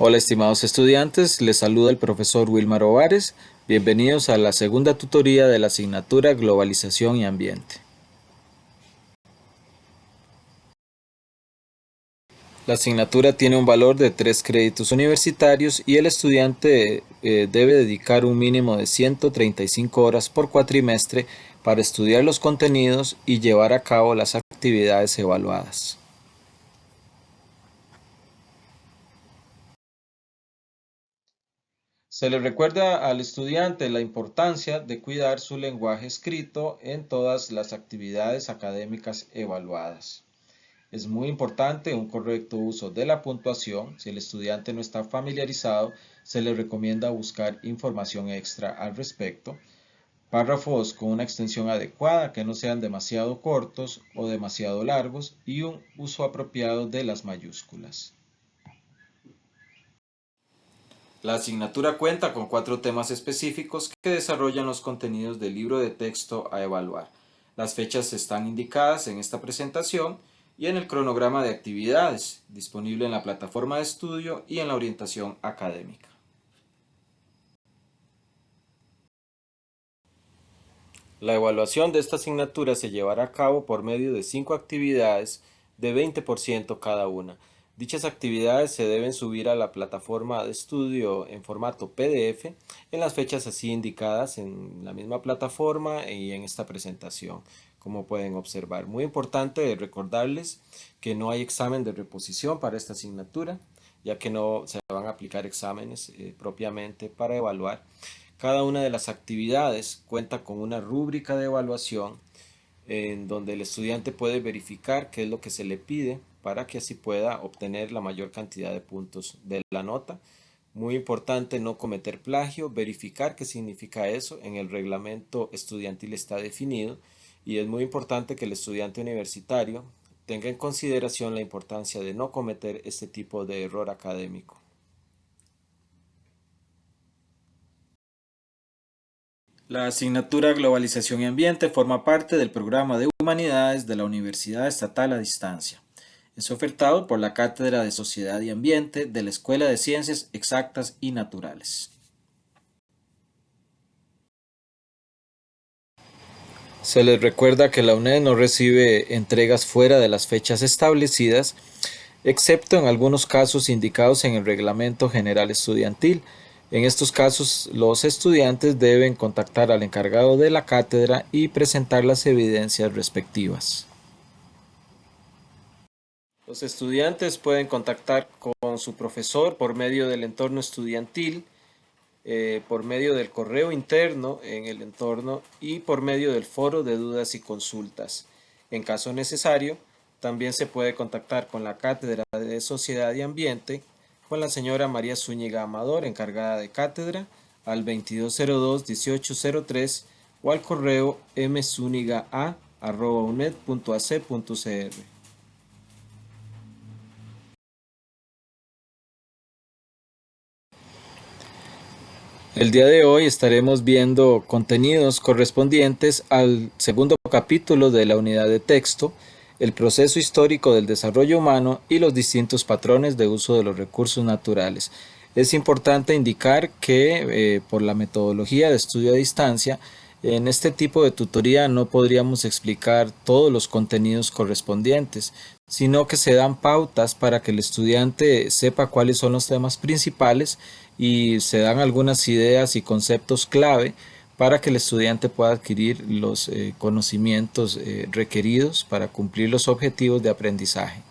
Hola estimados estudiantes, les saluda el profesor Wilmar Ovares. Bienvenidos a la segunda tutoría de la asignatura Globalización y Ambiente. La asignatura tiene un valor de 3 créditos universitarios y el estudiante debe dedicar un mínimo de 135 horas por cuatrimestre para estudiar los contenidos y llevar a cabo las actividades evaluadas. Se le recuerda al estudiante la importancia de cuidar su lenguaje escrito en todas las actividades académicas evaluadas. Es muy importante un correcto uso de la puntuación. Si el estudiante no está familiarizado, se le recomienda buscar información extra al respecto. Párrafos con una extensión adecuada, que no sean demasiado cortos o demasiado largos, y un uso apropiado de las mayúsculas. La asignatura cuenta con 4 temas específicos que desarrollan los contenidos del libro de texto a evaluar. Las fechas están indicadas en esta presentación y en el cronograma de actividades, disponible en la plataforma de estudio y en la orientación académica. La evaluación de esta asignatura se llevará a cabo por medio de 5 actividades de 20% cada una. Dichas actividades se deben subir a la plataforma de estudio en formato PDF en las fechas así indicadas en la misma plataforma y en esta presentación, como pueden observar. Muy importante recordarles que no hay examen de reposición para esta asignatura, ya que no se van a aplicar exámenes propiamente para evaluar. Cada una de las actividades cuenta con una rúbrica de evaluación en donde el estudiante puede verificar qué es lo que se le pide para que así pueda obtener la mayor cantidad de puntos de la nota. Muy importante no cometer plagio, verificar qué significa eso. En el reglamento estudiantil está definido y es muy importante que el estudiante universitario tenga en consideración la importancia de no cometer este tipo de error académico. La asignatura Globalización y Ambiente forma parte del programa de Humanidades de la Universidad Estatal a Distancia. Es ofertado por la Cátedra de Sociedad y Ambiente de la Escuela de Ciencias Exactas y Naturales. Se les recuerda que la UNED no recibe entregas fuera de las fechas establecidas, excepto en algunos casos indicados en el Reglamento General Estudiantil. En estos casos, los estudiantes deben contactar al encargado de la cátedra y presentar las evidencias respectivas. Los estudiantes pueden contactar con su profesor por medio del entorno estudiantil, por medio del correo interno en el entorno y por medio del foro de dudas y consultas. En caso necesario, también se puede contactar con la Cátedra de Sociedad y Ambiente, con la señora María Zúñiga Amador, encargada de cátedra, al 2202-1803 o al correo mzunigaa@uned.ac.cr. El día de hoy estaremos viendo contenidos correspondientes al segundo capítulo de la unidad de texto, el proceso histórico del desarrollo humano y los distintos patrones de uso de los recursos naturales. Es importante indicar que por la metodología de estudio a distancia, en este tipo de tutoría no podríamos explicar todos los contenidos correspondientes, sino que se dan pautas para que el estudiante sepa cuáles son los temas principales y se dan algunas ideas y conceptos clave para que el estudiante pueda adquirir los conocimientos requeridos para cumplir los objetivos de aprendizaje.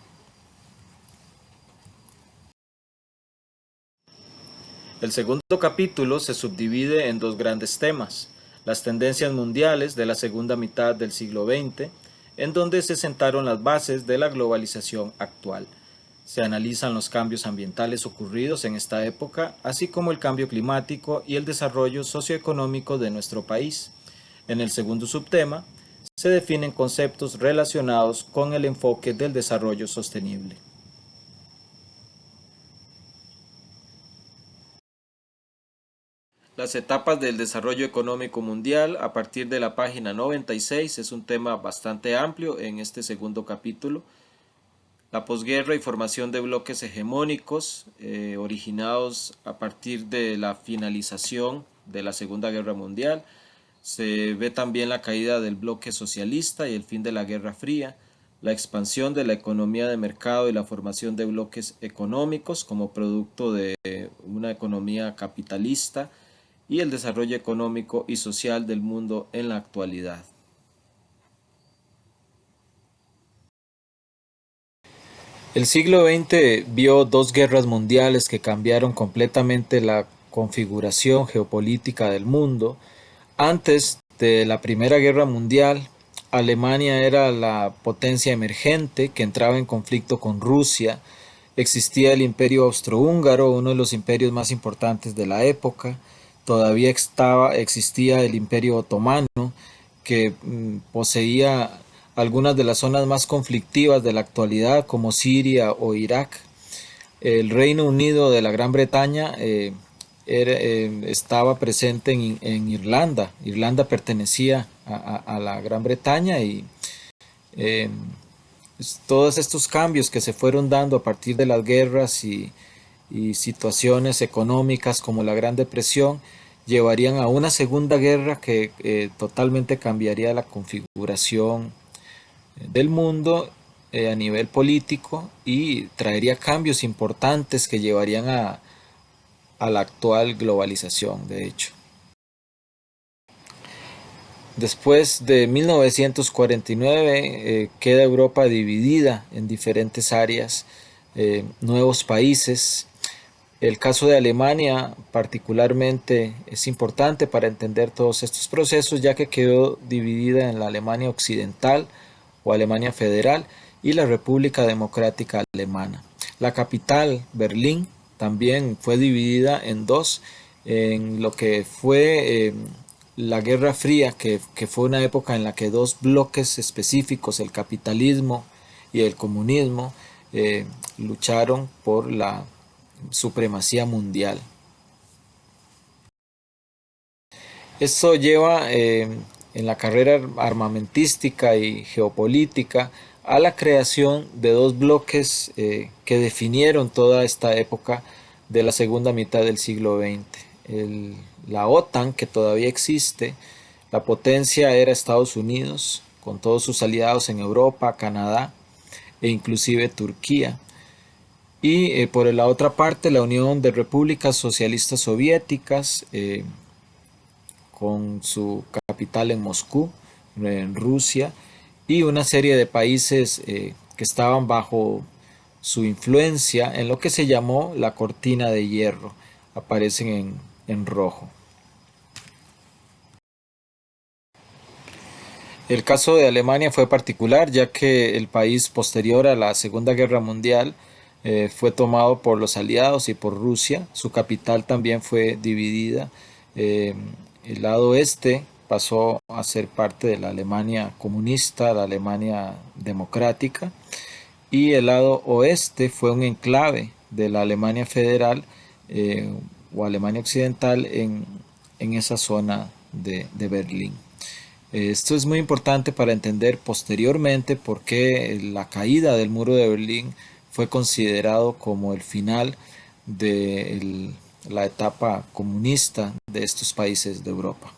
El segundo capítulo se subdivide en 2 grandes temas: las tendencias mundiales de la segunda mitad del siglo XX, en donde se sentaron las bases de la globalización actual. Se analizan los cambios ambientales ocurridos en esta época, así como el cambio climático y el desarrollo socioeconómico de nuestro país. En el segundo subtema, se definen conceptos relacionados con el enfoque del desarrollo sostenible. Las etapas del desarrollo económico mundial a partir de la página 96 es un tema bastante amplio en este segundo capítulo. la posguerra y formación de bloques hegemónicos originados a partir de la finalización de la Segunda Guerra Mundial. Se ve también la caída del bloque socialista y el fin de la Guerra Fría, la expansión de la economía de mercado y la formación de bloques económicos como producto de una economía capitalista y el desarrollo económico y social del mundo en la actualidad. El siglo XX vio dos guerras mundiales que cambiaron completamente la configuración geopolítica del mundo. Antes de la Primera Guerra Mundial, Alemania era la potencia emergente que entraba en conflicto con Rusia. Existía el Imperio Austrohúngaro, uno de los imperios más importantes de la época. Todavía existía el Imperio Otomano, que poseía algunas de las zonas más conflictivas de la actualidad, como Siria o Irak. El Reino Unido de la Gran Bretaña estaba presente en Irlanda. Irlanda pertenecía a la Gran Bretaña y eh, todos estos cambios que se fueron dando a partir de las guerras y situaciones económicas como la Gran Depresión llevarían a una segunda guerra que totalmente cambiaría la configuración del mundo a nivel político y traería cambios importantes que llevarían a la actual globalización, de hecho. Después de 1949 queda Europa dividida en diferentes áreas, nuevos países. El caso de Alemania particularmente es importante para entender todos estos procesos, ya que quedó dividida en la Alemania Occidental o Alemania Federal y la República Democrática Alemana. La capital, Berlín, también fue dividida en dos, en lo que fue la Guerra Fría, que fue una época en la que dos bloques específicos, el capitalismo y el comunismo, lucharon por la supremacía mundial. Esto lleva en la carrera armamentística y geopolítica a la creación de dos bloques que definieron toda esta época de la segunda mitad del siglo XX. La OTAN, que todavía existe, la potencia era Estados Unidos, con todos sus aliados en Europa, Canadá e inclusive Turquía. Y por la otra parte, la Unión de Repúblicas Socialistas Soviéticas, con su capital en Moscú, en Rusia, y una serie de países que estaban bajo su influencia en lo que se llamó la cortina de hierro. Aparecen en rojo. El caso de Alemania fue particular, ya que el país posterior a la Segunda Guerra Mundial fue tomado por los aliados y por Rusia. Su capital también fue dividida. Eh, el lado este pasó a ser parte de la Alemania comunista, la Alemania democrática, y el lado oeste fue un enclave de la Alemania federal o Alemania occidental en esa zona de Berlín. Esto es muy importante para entender posteriormente por qué la caída del muro de Berlín fue considerado como el final de la etapa comunista de estos países de Europa.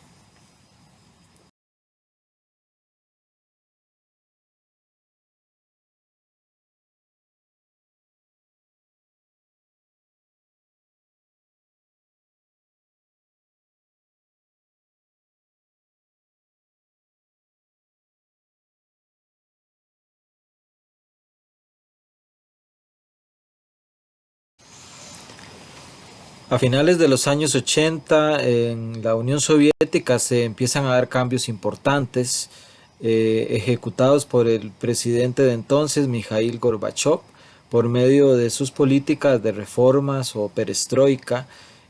A finales de los años 80 en la Unión Soviética se empiezan a dar cambios importantes ejecutados por el presidente de entonces, Mikhail Gorbachev, por medio de sus políticas de reformas o perestroika,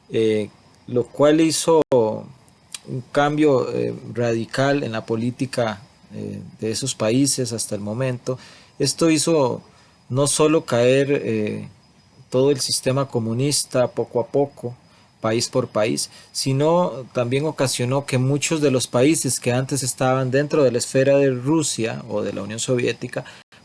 eh, lo cual hizo un cambio radical en la política de esos países hasta el momento. Esto hizo no solo caer todo el sistema comunista poco a poco, país por país, sino también ocasionó que muchos de los países que antes estaban dentro de la esfera de Rusia o de la Unión Soviética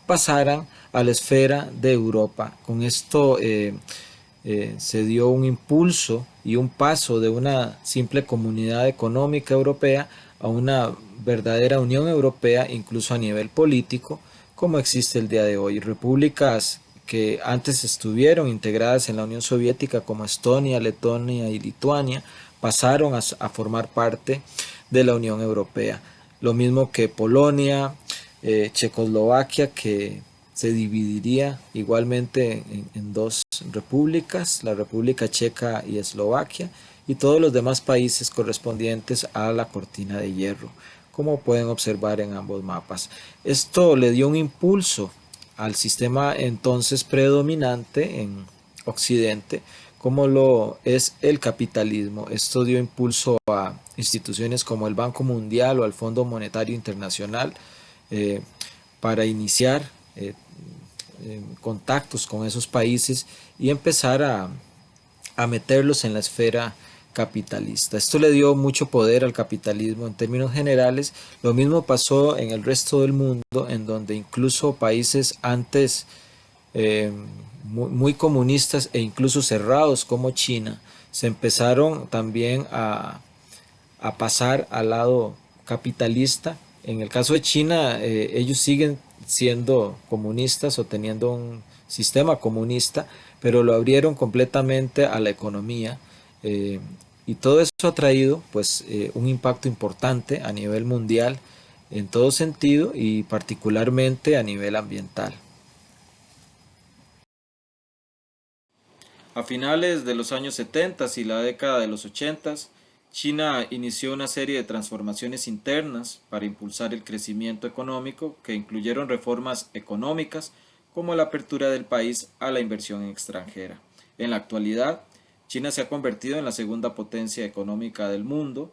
pasaran a la esfera de Europa. Con esto se dio un impulso y un paso de una simple comunidad económica europea a una verdadera Unión Europea, incluso a nivel político, como existe el día de hoy. Repúblicas que antes estuvieron integradas en la Unión Soviética como Estonia, Letonia y Lituania pasaron a formar parte de la Unión Europea. Lo mismo que Polonia, Checoslovaquia, que se dividiría igualmente en dos repúblicas, la República Checa y Eslovaquia, y todos los demás países correspondientes a la cortina de hierro, como pueden observar en ambos mapas. Esto le dio un impulso al sistema entonces predominante en Occidente, como lo es el capitalismo. Esto dio impulso a instituciones como el Banco Mundial o al Fondo Monetario Internacional eh, para iniciar contactos con esos países y empezar a meterlos en la esfera capitalista. Esto le dio mucho poder al capitalismo en términos generales. Lo mismo pasó en el resto del mundo, en donde incluso países antes eh, muy comunistas e incluso cerrados como China, se empezaron también a pasar al lado capitalista. En el caso de China, ellos siguen siendo comunistas o teniendo un sistema comunista, pero lo abrieron completamente a la economía. eh, y todo eso ha traído pues un impacto importante a nivel mundial en todo sentido y particularmente a nivel ambiental. A finales de los años 70 y la década de los 80, China inició una serie de transformaciones internas para impulsar el crecimiento económico que incluyeron reformas económicas como la apertura del país a la inversión extranjera. En la actualidad, China se ha convertido en la segunda potencia económica del mundo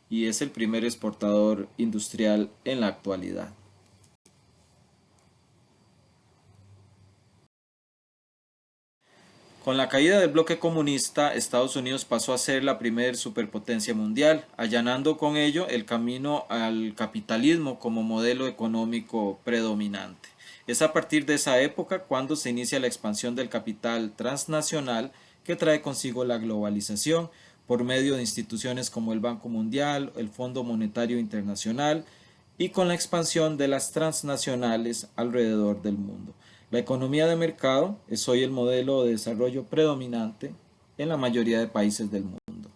y es el primer exportador industrial en la actualidad. Con la caída del bloque comunista, Estados Unidos pasó a ser la primer superpotencia mundial, allanando con ello el camino al capitalismo como modelo económico predominante. Es a partir de esa época cuando se inicia la expansión del capital transnacional que trae consigo la globalización por medio de instituciones como el Banco Mundial, el Fondo Monetario Internacional y con la expansión de las transnacionales alrededor del mundo. La economía de mercado es hoy el modelo de desarrollo predominante en la mayoría de países del mundo.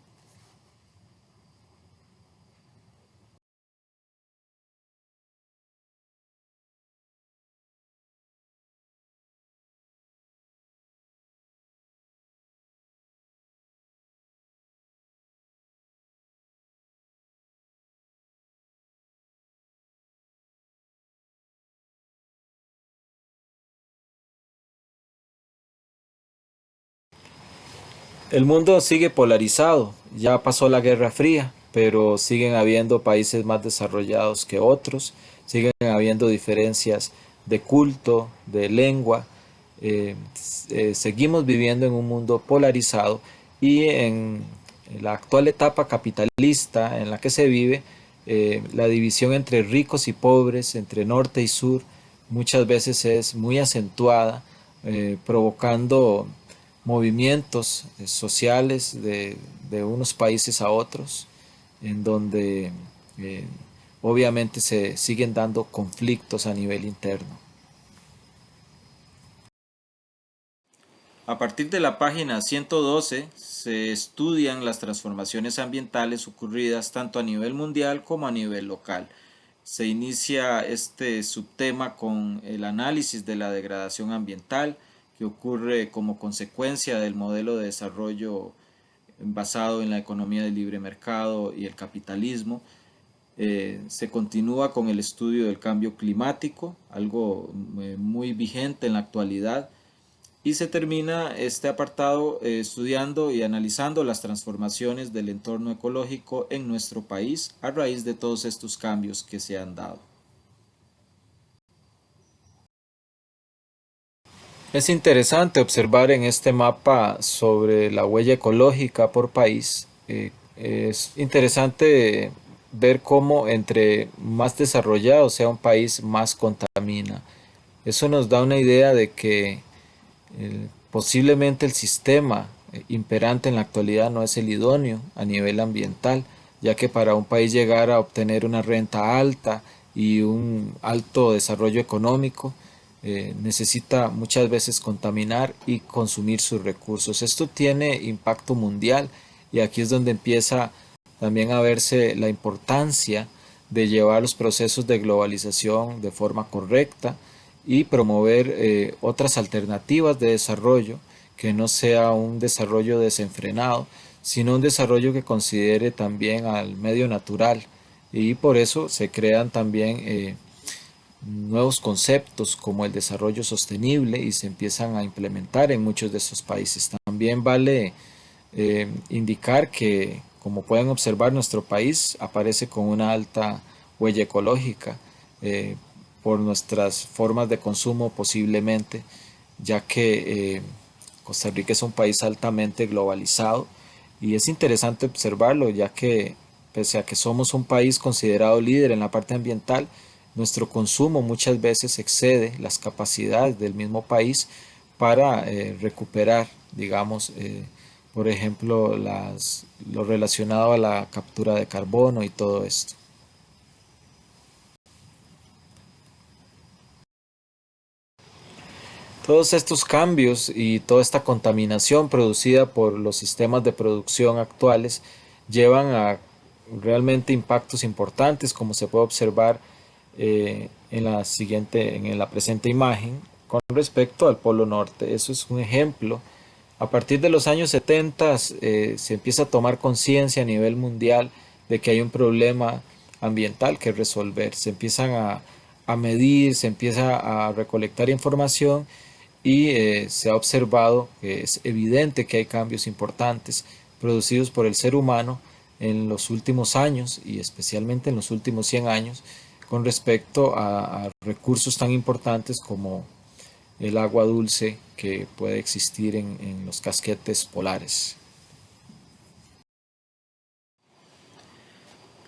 El mundo sigue polarizado, ya pasó la Guerra Fría, pero siguen habiendo países más desarrollados que otros, siguen habiendo diferencias de culto, de lengua, seguimos viviendo en un mundo polarizado y en la actual etapa capitalista en la que se vive, la división entre ricos y pobres, entre norte y sur, muchas veces es muy acentuada, provocando movimientos sociales de unos países a otros, en donde eh, obviamente se siguen dando conflictos a nivel interno. A partir de la página 112 se estudian las transformaciones ambientales ocurridas tanto a nivel mundial como a nivel local. Se inicia este subtema con el análisis de la degradación ambiental que ocurre como consecuencia del modelo de desarrollo basado en la economía del libre mercado y el capitalismo. Se continúa con el estudio del cambio climático, algo muy vigente en la actualidad, y se termina este apartado estudiando y analizando las transformaciones del entorno ecológico en nuestro país a raíz de todos estos cambios que se han dado. Es interesante observar en este mapa sobre la huella ecológica por país. Es interesante ver cómo entre más desarrollado sea un país, más contamina. Eso nos da una idea de que posiblemente el sistema imperante en la actualidad no es el idóneo a nivel ambiental, ya que para un país llegar a obtener una renta alta y un alto desarrollo económico, necesita muchas veces contaminar y consumir sus recursos. Esto tiene impacto mundial y aquí es donde empieza también a verse la importancia de llevar los procesos de globalización de forma correcta y promover otras alternativas de desarrollo que no sea un desarrollo desenfrenado, sino un desarrollo que considere también al medio natural. Y por eso se crean también nuevos conceptos como el desarrollo sostenible y se empiezan a implementar en muchos de estos países. También vale indicar que, como pueden observar, nuestro país aparece con una alta huella ecológica eh, por nuestras formas de consumo posiblemente, ya que Costa Rica es un país altamente globalizado y es interesante observarlo, ya que pese a que somos un país considerado líder en la parte ambiental, nuestro consumo muchas veces excede las capacidades del mismo país para recuperar, digamos, por ejemplo, lo relacionado a la captura de carbono y todo esto. Todos estos cambios y toda esta contaminación producida por los sistemas de producción actuales llevan a realmente impactos importantes, como se puede observar en la presente imagen, con respecto al Polo Norte. Eso es un ejemplo. A partir de los años 70 se empieza a tomar conciencia a nivel mundial de que hay un problema ambiental que resolver. Se empiezan a medir, se empieza a recolectar información y se ha observado que es evidente que hay cambios importantes producidos por el ser humano en los últimos años y especialmente en los últimos 100 años con respecto a recursos tan importantes como el agua dulce que puede existir en los casquetes polares.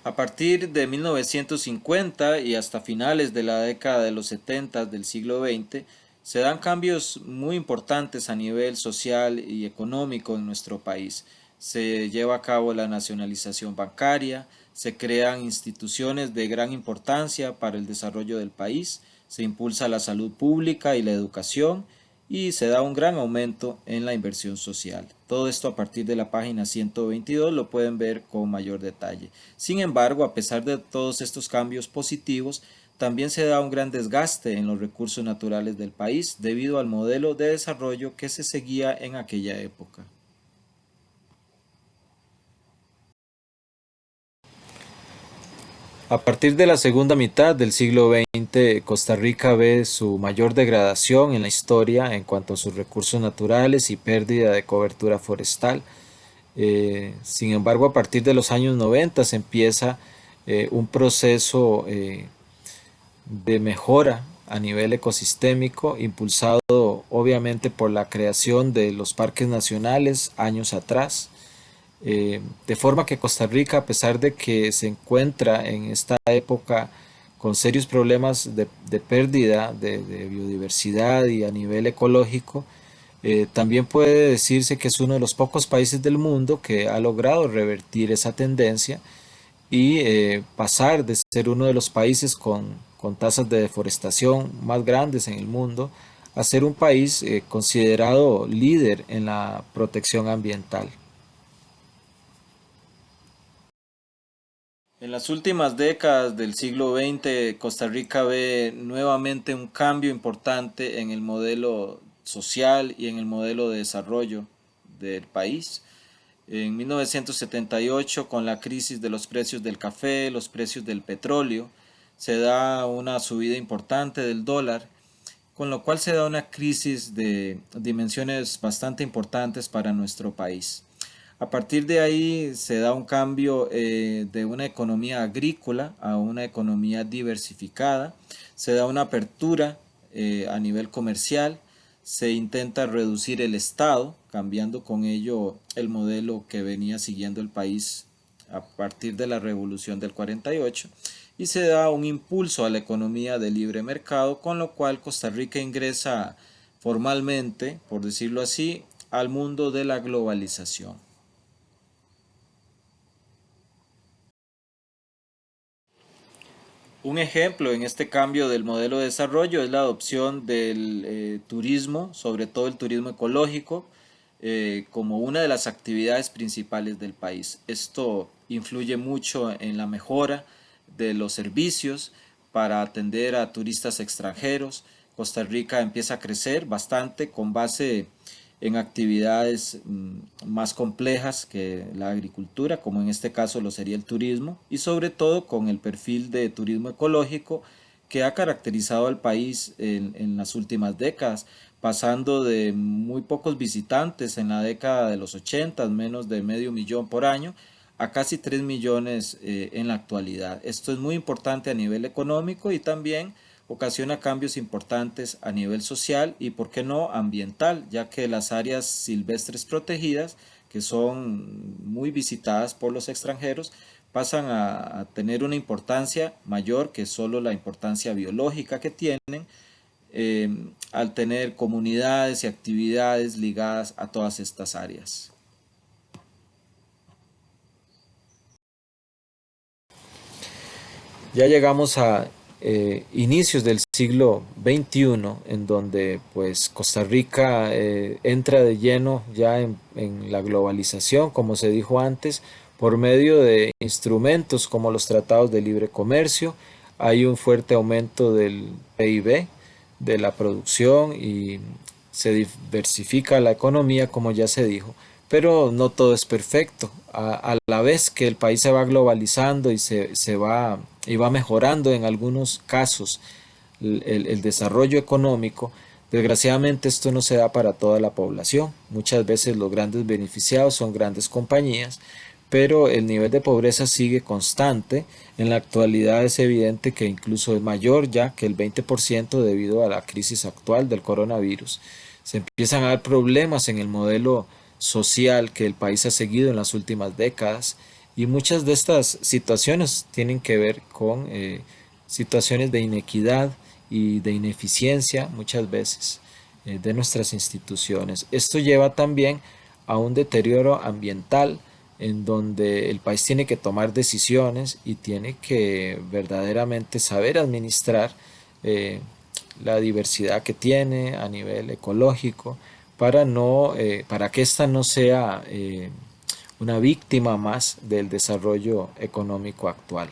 A partir de 1950 y hasta finales de la década de los 70 del siglo XX, se dan cambios muy importantes a nivel social y económico en nuestro país. Se lleva a cabo la nacionalización bancaria, se crean instituciones de gran importancia para el desarrollo del país, se impulsa la salud pública y la educación, y se da un gran aumento en la inversión social. Todo esto a partir de la página 122 lo pueden ver con mayor detalle. Sin embargo, a pesar de todos estos cambios positivos, también se da un gran desgaste en los recursos naturales del país debido al modelo de desarrollo que se seguía en aquella época. A partir de la segunda mitad del siglo XX, Costa Rica ve su mayor degradación en la historia en cuanto a sus recursos naturales y pérdida de cobertura forestal. Sin embargo, a partir de los años 90 se empieza un proceso de mejora a nivel ecosistémico, impulsado obviamente por la creación de los parques nacionales años atrás, de forma que Costa Rica, a pesar de que se encuentra en esta época con serios problemas de pérdida de biodiversidad y a nivel ecológico, también puede decirse que es uno de los pocos países del mundo que ha logrado revertir esa tendencia y pasar de ser uno de los países con tasas de deforestación más grandes en el mundo a ser un país considerado líder en la protección ambiental. En las últimas décadas del siglo XX, Costa Rica ve nuevamente un cambio importante en el modelo social y en el modelo de desarrollo del país. En 1978, con la crisis de los precios del café, los precios del petróleo, se da una subida importante del dólar, con lo cual se da una crisis de dimensiones bastante importantes para nuestro país. A partir de ahí se da un cambio de una economía agrícola a una economía diversificada, se da una apertura a nivel comercial, se intenta reducir el Estado, cambiando con ello el modelo que venía siguiendo el país a partir de la revolución del 48, y se da un impulso a la economía de libre mercado, con lo cual Costa Rica ingresa formalmente, por decirlo así, al mundo de la globalización. Un ejemplo en este cambio del modelo de desarrollo es la adopción del turismo, sobre todo el turismo ecológico, como una de las actividades principales del país. Esto influye mucho en la mejora de los servicios para atender a turistas extranjeros. Costa Rica empieza a crecer bastante con base en actividades más complejas que la agricultura, como en este caso lo sería el turismo, y sobre todo con el perfil de turismo ecológico que ha caracterizado al país en las últimas décadas, pasando de muy pocos visitantes en la década de los 80, menos de medio millón por año, a casi 3 millones en la actualidad. Esto es muy importante a nivel económico y también ocasiona cambios importantes a nivel social y, por qué no, ambiental, ya que las áreas silvestres protegidas, que son muy visitadas por los extranjeros, pasan a tener una importancia mayor que solo la importancia biológica que tienen, al tener comunidades y actividades ligadas a todas estas áreas. Ya llegamos a inicios del siglo XXI, en donde pues Costa Rica entra de lleno ya en la globalización, como se dijo antes, por medio de instrumentos como los tratados de libre comercio. Hay un fuerte aumento del PIB, de la producción, y se diversifica la economía, como ya se dijo, pero no todo es perfecto. A la vez que el país se va globalizando y y va mejorando en algunos casos el desarrollo económico, desgraciadamente esto no se da para toda la población. Muchas veces los grandes beneficiados son grandes compañías, pero el nivel de pobreza sigue constante. En la actualidad es evidente que incluso es mayor ya que el 20% debido a la crisis actual del coronavirus. Se empiezan a dar problemas en el modelo social que el país ha seguido en las últimas décadas, y muchas de estas situaciones tienen que ver con situaciones de inequidad y de ineficiencia muchas veces de nuestras instituciones. Esto lleva también a un deterioro ambiental, en donde el país tiene que tomar decisiones y tiene que verdaderamente saber administrar eh, la diversidad que tiene a nivel ecológico, para para que ésta no sea una víctima más del desarrollo económico actual.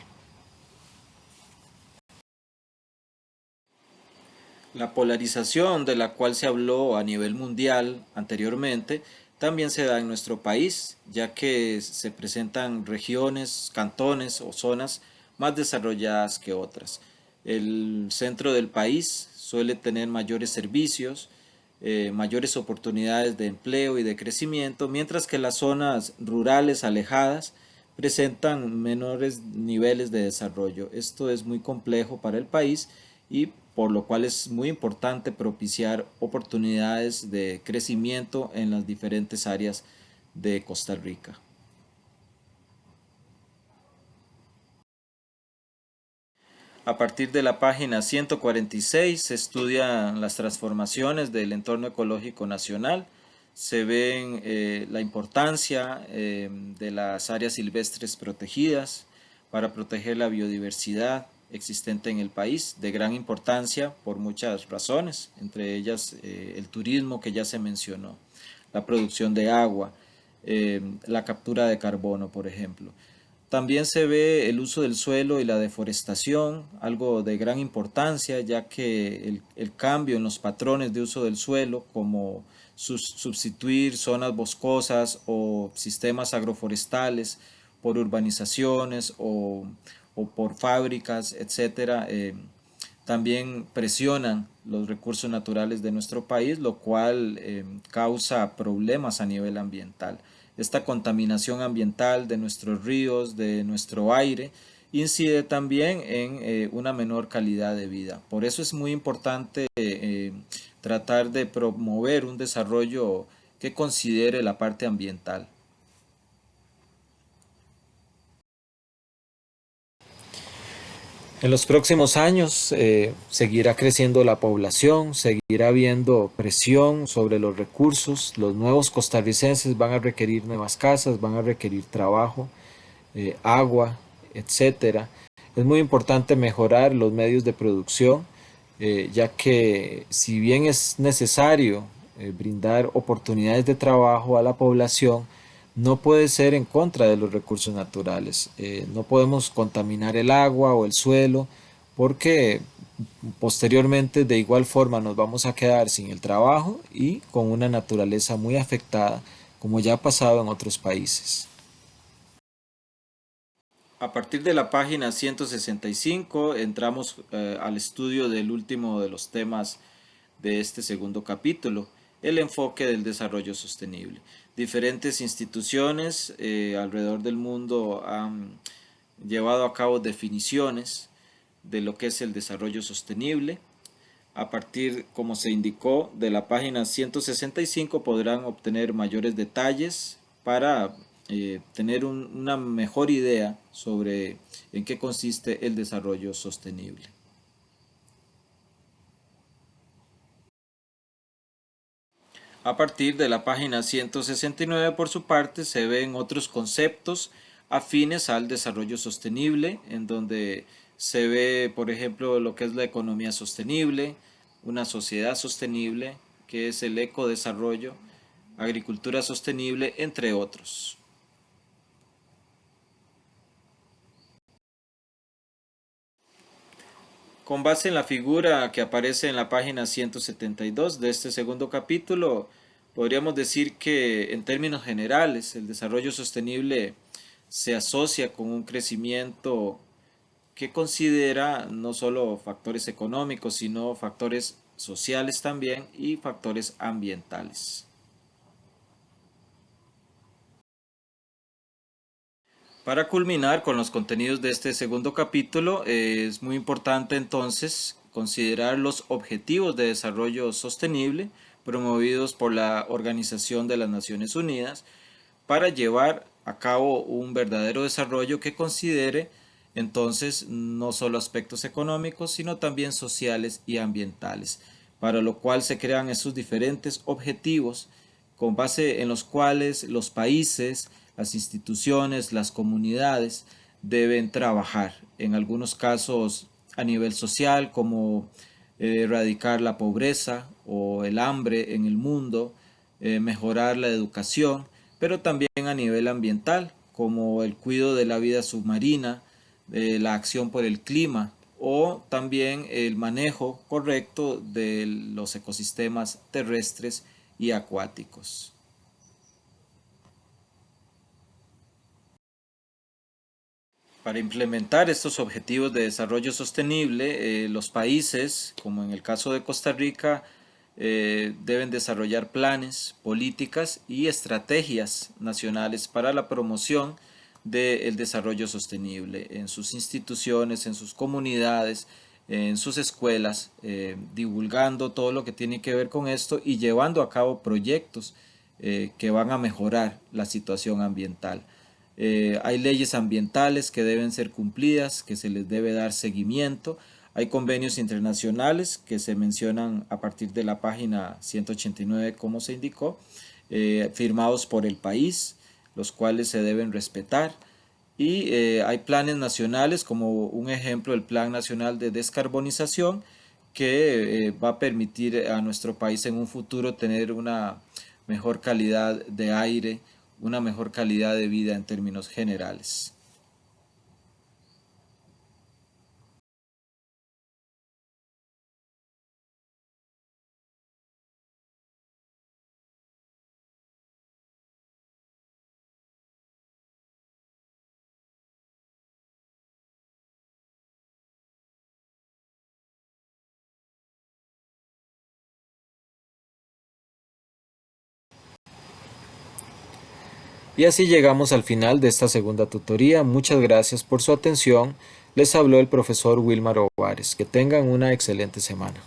La polarización de la cual se habló a nivel mundial anteriormente también se da en nuestro país, ya que se presentan regiones, cantones o zonas más desarrolladas que otras. El centro del país suele tener mayores servicios, mayores oportunidades de empleo y de crecimiento, mientras que las zonas rurales alejadas presentan menores niveles de desarrollo. Esto es muy complejo para el país, y por lo cual es muy importante propiciar oportunidades de crecimiento en las diferentes áreas de Costa Rica. A partir de la página 146 se estudian las transformaciones del entorno ecológico nacional. Se ven la importancia de las áreas silvestres protegidas para proteger la biodiversidad existente en el país, de gran importancia por muchas razones, entre ellas el turismo que ya se mencionó, la producción de agua, la captura de carbono, por ejemplo. También se ve el uso del suelo y la deforestación, algo de gran importancia, ya que el cambio en los patrones de uso del suelo, como sustituir zonas boscosas o sistemas agroforestales por urbanizaciones o por fábricas, etcétera, también presionan los recursos naturales de nuestro país, lo cual causa problemas a nivel ambiental. Esta contaminación ambiental de nuestros ríos, de nuestro aire, incide también en una menor calidad de vida. Por eso es muy importante tratar de promover un desarrollo que considere la parte ambiental. En los próximos años seguirá creciendo la población, seguirá habiendo presión sobre los recursos, los nuevos costarricenses van a requerir nuevas casas, van a requerir trabajo, agua, etcétera. Es muy importante mejorar los medios de producción, ya que si bien es necesario brindar oportunidades de trabajo a la población, no puede ser en contra de los recursos naturales. No podemos contaminar el agua o el suelo porque posteriormente de igual forma nos vamos a quedar sin el trabajo y con una naturaleza muy afectada, como ya ha pasado en otros países. A partir de la página 165 entramos al estudio del último de los temas de este segundo capítulo, el enfoque del desarrollo sostenible. Diferentes instituciones alrededor del mundo han llevado a cabo definiciones de lo que es el desarrollo sostenible. A partir, como se indicó, de la página 165 podrán obtener mayores detalles para tener una mejor idea sobre en qué consiste el desarrollo sostenible. A partir de la página 169, por su parte, se ven otros conceptos afines al desarrollo sostenible, en donde se ve, por ejemplo, lo que es la economía sostenible, una sociedad sostenible, que es el ecodesarrollo, agricultura sostenible, entre otros. Con base en la figura que aparece en la página 172 de este segundo capítulo, podríamos decir que en términos generales el desarrollo sostenible se asocia con un crecimiento que considera no solo factores económicos, sino factores sociales también y factores ambientales. Para culminar con los contenidos de este segundo capítulo, es muy importante entonces considerar los objetivos de desarrollo sostenible promovidos por la Organización de las Naciones Unidas para llevar a cabo un verdadero desarrollo que considere entonces no solo aspectos económicos, sino también sociales y ambientales, para lo cual se crean esos diferentes objetivos con base en los cuales los países, las instituciones, las comunidades deben trabajar, en algunos casos a nivel social, como erradicar la pobreza o el hambre en el mundo, mejorar la educación, pero también a nivel ambiental, como el cuidado de la vida submarina, la acción por el clima o también el manejo correcto de los ecosistemas terrestres y acuáticos. Para implementar estos objetivos de desarrollo sostenible, los países, como en el caso de Costa Rica, deben desarrollar planes, políticas y estrategias nacionales para la promoción del desarrollo sostenible en sus instituciones, en sus comunidades, en sus escuelas, divulgando todo lo que tiene que ver con esto y llevando a cabo proyectos que van a mejorar la situación ambiental. Hay leyes ambientales que deben ser cumplidas, que se les debe dar seguimiento. Hay convenios internacionales que se mencionan a partir de la página 189, como se indicó, firmados por el país, los cuales se deben respetar. Y hay planes nacionales, como un ejemplo, el Plan Nacional de Descarbonización, que va a permitir a nuestro país en un futuro tener una mejor calidad de aire, una mejor calidad de vida en términos generales. Y así llegamos al final de esta segunda tutoría. Muchas gracias por su atención. Les habló el profesor Wilmar Ovares. Que tengan una excelente semana.